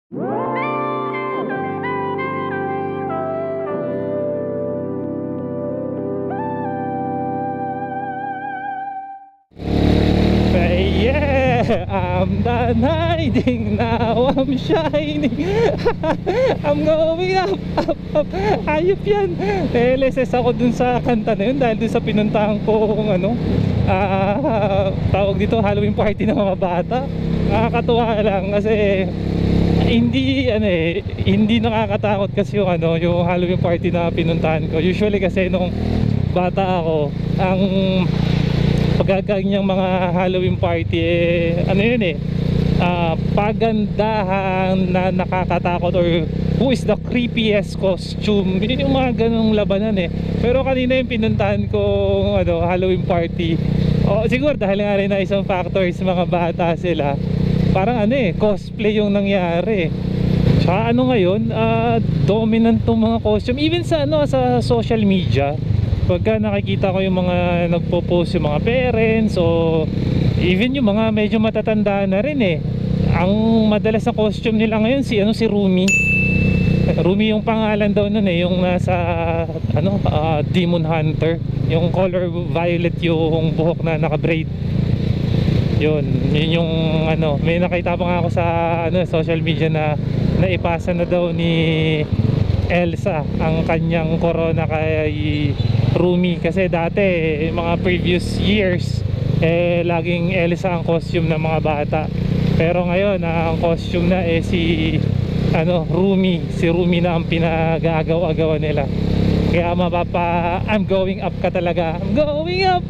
I'm done hiding, now I'm shining. I'm going up. Ayop yan. LSS ako dun sa kanta na yun dahil dun sa pinuntahan ko kung ano, tawag dito, Halloween party ng mga bata. Nakakatuwa lang kasi hindi nakakatakot kasi yung yung Halloween party na pinuntahan ko. Usually kasi nung bata ako, ang pagkakanyang mga Halloween party pagandahan na nakakatakot, or who is the creepiest costume, yun yung mga ganong labanan Pero kanina yung pinuntahan ko Halloween party, siguro dahil nga rin na isang factor is mga bata sila, parang cosplay yung nangyari. Tsaka ngayon, dominant tong mga costume even sa sa social media. Pagka nakikita ko yung mga nagpo-post yung mga parents o even yung mga medyo matatanda na rin ang madalas na costume nila ngayon si Rumi. Rumi yung pangalan daw nun yung nasa Demon Hunter, yung color violet yung buhok na naka-braid. Yun yung may nakita pa nga ako sa social media na naipasa na daw ni Elsa ang kanyang corona kay Rumi, kasi dati mga previous years laging Elsa ang costume ng mga bata, pero ngayon ang costume na si Rumi, si Rumi na ang pinag-agaw-agawan nila. Kaya I'm going up ka talaga, I'm going up.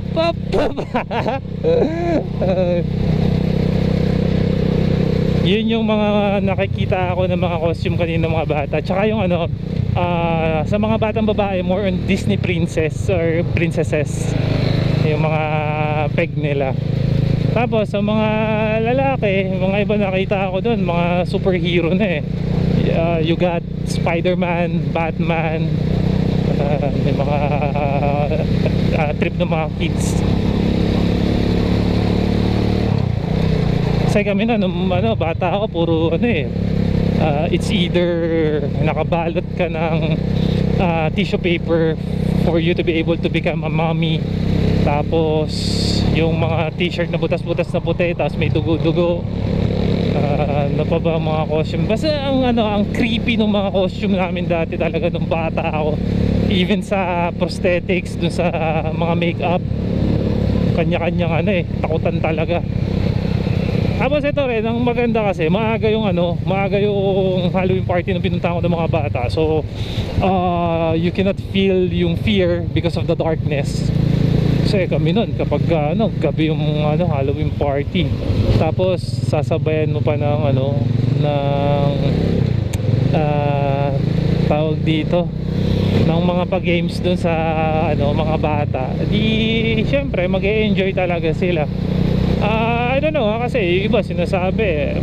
Yun yung mga nakikita ako ng mga costume kanina ng mga bata. Tsaka yung sa mga batang babae, more on Disney princess or princesses yung mga peg nila. Tapos sa mga lalaki, mga iba nakita ako doon, mga superhero na you got Spider-Man, Batman, may mga trip ng mga kids. Kasi kami nung bata ako, puro it's either nakabalot ka ng tissue paper for you to be able to become a mommy, tapos yung mga t-shirt na butas-butas na puti, tapos may dugo-dugo. Ano pa ba mga costume, basta ang creepy ng mga costume namin dati talaga nung bata ako. Even sa prosthetics, dun sa mga makeup, kanya-kanyang takutan talaga. Tapos ito rin, ang maganda kasi maaga yung Halloween party na pinuntahan ko ng mga bata. So you cannot feel yung fear because of the darkness. Kasi kami nun kapag gabi yung Halloween party, tapos sasabayan mo pa ng tawag dito, ng mga pa-games dun sa mga bata, di syempre mag-e-enjoy talaga sila. I don't know kasi iba sinasabi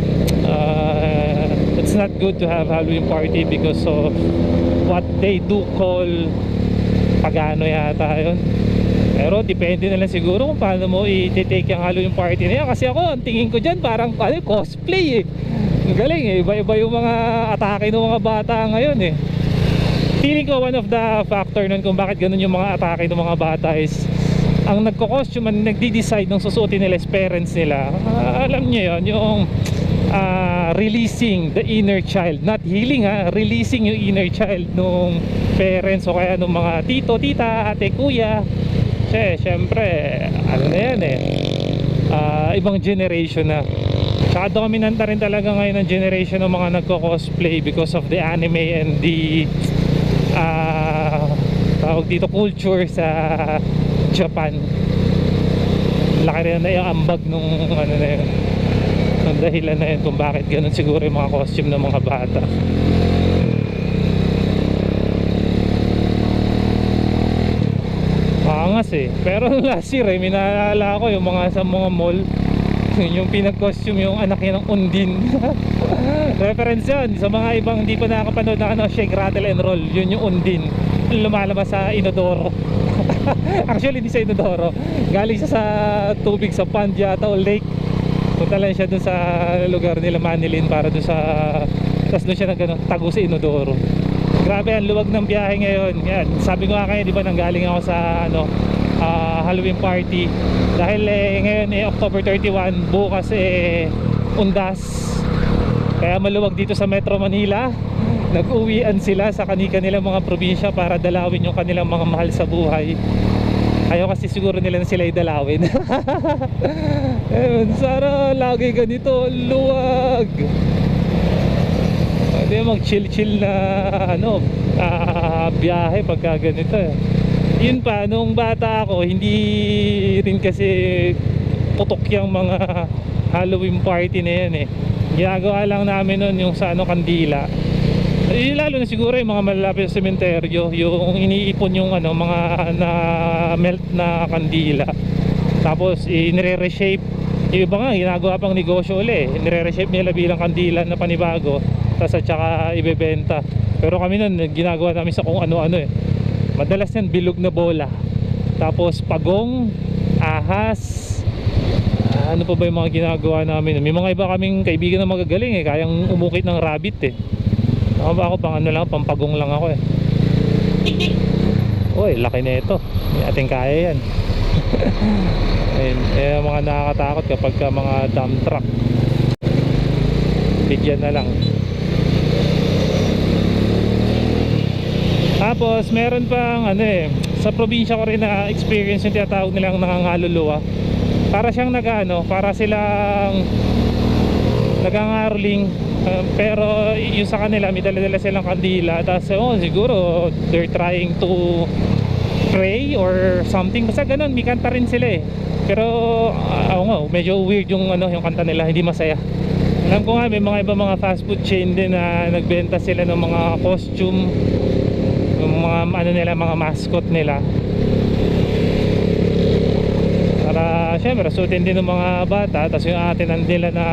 it's not good to have Halloween party because of what they do call pagano yata yun. Pero depende na lang siguro kung paano mo i-take yung Halloween party na yan. Kasi ako, ang tingin ko dyan parang cosplay Ang galing iba-iba yung mga atake ng mga bata ngayon Feeling ko one of the factor nun kung bakit ganun yung mga atake ng mga bata is ang nagko-costume, ang nagdi-decide ng susuotin nila is parents nila. Alam niyo yun, yung releasing the inner child, not healing releasing yung inner child nung parents o kaya nung mga tito, tita, ate, kuya. Kasi syempre na yan ibang generation na. Tsaka dominant rin talaga ngayon ang generation ng mga nagko-cosplay because of the anime and the tawag dito culture sa Japan. Laki rin na yung ambag nung na yun, ang dahilan na yun kung bakit ganun siguro yung mga costume ng mga bata. Angas pero last year may naalala ko yung mga sa mga mall yung pinag-costume yung anak niya ng Undin. Reference yun sa mga ibang hindi pa nakakapanood na Shake, Rattle and Roll. Yun yung Undin, lumalabas sa inodoro. Actually hindi sa inodoro, galing siya sa tubig, sa pond yata o lake. Punta lang siya dun sa lugar nila Manilin para dun sa Tapos doon siya tago sa Inodoro. Grabe ang luwag ng biyahe ngayon. Yan, sabi ko nga kayo, di ba, nanggaling ako sa Halloween party. Dahil ngayon October 31, bukas Undas. Kaya maluwag dito sa Metro Manila. Nag-uwian sila sa kanilang mga probinsya para dalawin yung kanilang mga mahal sa buhay. Ayaw kasi siguro nila na sila idalawin. Sana lagi ganito, luwag. Hindi mag-chill-chill na biyahe pagka ganito. Yun pa, nung bata ako, hindi rin kasi putok yung mga Halloween party na yan Ginagawa lang namin nun yung sa Kandila. Lalo na siguro yung mga malalapit sa sementeryo, yung iniipon yung mga na melt na kandila. Tapos inire-reshape. Yung iba nga ginagawa pang negosyo ulit. Inire-reshape nila bilang kandila na panibago. Tapos at saka ibebenta. Pero kami nun ginagawa namin sa kung ano-ano Madalas yan bilog na bola. Tapos pagong, ahas. Ano pa ba yung mga ginagawa namin? May mga iba kaming kaibigan na magagaling kayang umukit ng rabbit Ako pang pampagong lang ako Uy, laki na ito. Ating kaya yan. Ayun, mga nakakatakot kapag mga dump truck. Bigyan na lang. Tapos meron pang sa probinsya ko rin na experience yung tinatawag nilang nangangaluluwa. Para siyang para silang nagangaroling. Pero yung sa kanila may dala-dala silang kandila. Tapos siguro they're trying to pray or something. Basta ganun, may kanta rin sila Pero medyo weird yung yung kanta nila, hindi masaya. Alam ko nga may mga iba mga fast food chain din na nagbenta sila ng mga costume, yung mga nila, mga mascot nila. Para syempre suotin din ng mga bata. Tapos yung atin nila na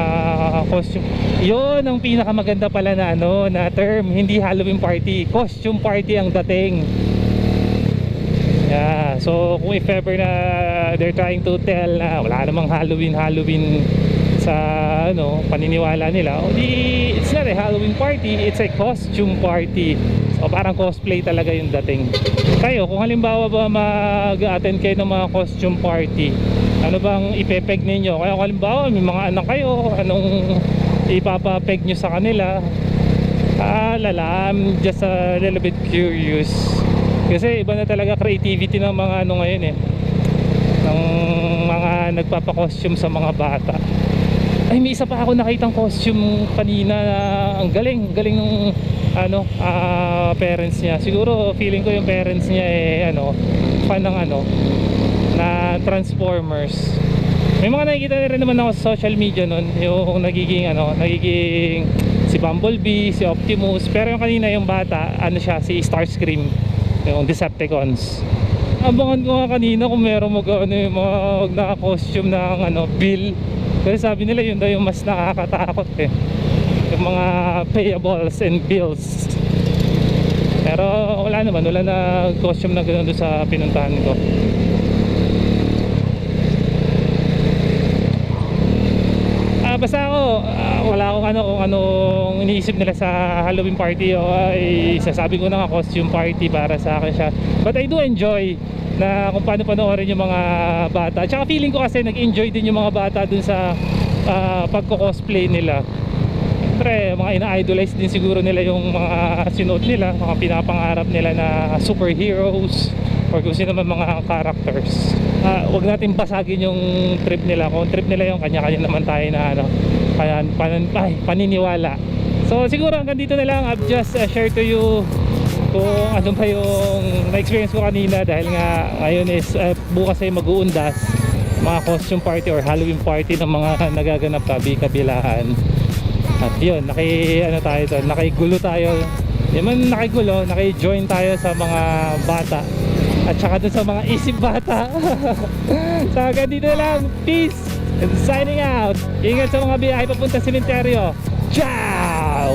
costume, yun ang pinakamaganda pala na na term. Hindi Halloween party, costume party ang dating. Yeah, so kung if ever na they're trying to tell na wala namang Halloween sa paniniwala nila, it's not a Halloween party, it's a costume party. So parang cosplay talaga yung dating. Kayo, kung halimbawa ba mag-attend kayo ng mga costume party, ano bang ipepeg ninyo? Kaya kung halimbawa may mga anak kayo, anong ipapapeg nyo sa kanila? I'm just a little bit curious. Kasi iba na talaga creativity ng mga ngayon ng mga nagpapa-costume sa mga bata. Ay, may isa pa ako nakitang costume kanina na ang galing ng parents niya. Siguro feeling ko yung parents niya fan ng na Transformers. May mga nakikita rin naman ako sa social media nun, yung nagiging si Bumblebee, si Optimus. Pero yung kanina yung bata, siya, si Starscream, yung Decepticons. Abangan ko nga kanina kung meron yung mga naka-costume ng Bill. Kasi sabi nila yun daw yung mas nakakatakot yung mga payables and bills. Pero wala na costume na ganoon doon sa pinuntahan ko. Basta ako wala akong kung anong iniisip nila sa Halloween party, o ay sasabi ko na costume party para sa akin siya. But I do enjoy na kung paano panoorin yung mga bata. Tsaka feeling ko kasi nag-enjoy din yung mga bata dun sa pagko-cosplay nila. Siyempre mga ina-idolize din siguro nila yung mga sinuot nila, mga pinapangarap nila na superheroes or kung sino man mga characters. Wag natin basagin yung trip nila. Kung trip nila yung kanya-kanya naman tayo na paniniwala. So siguro hanggang dito na lang. I've just shared to you kung ano ba yung na-experience ko kanina, dahil nga ngayon is bukas ay mag-uundas, mga costume party or Halloween party ng mga nagaganap kabilaan. At yun, nakigulo tayo. Hindi man nakigulo, naki-join tayo sa mga bata at saka dun sa mga isip bata. So hanggang dito na lang. Peace and signing out. Ingat sa mga biyahe papunta sa sementeryo. Ciao!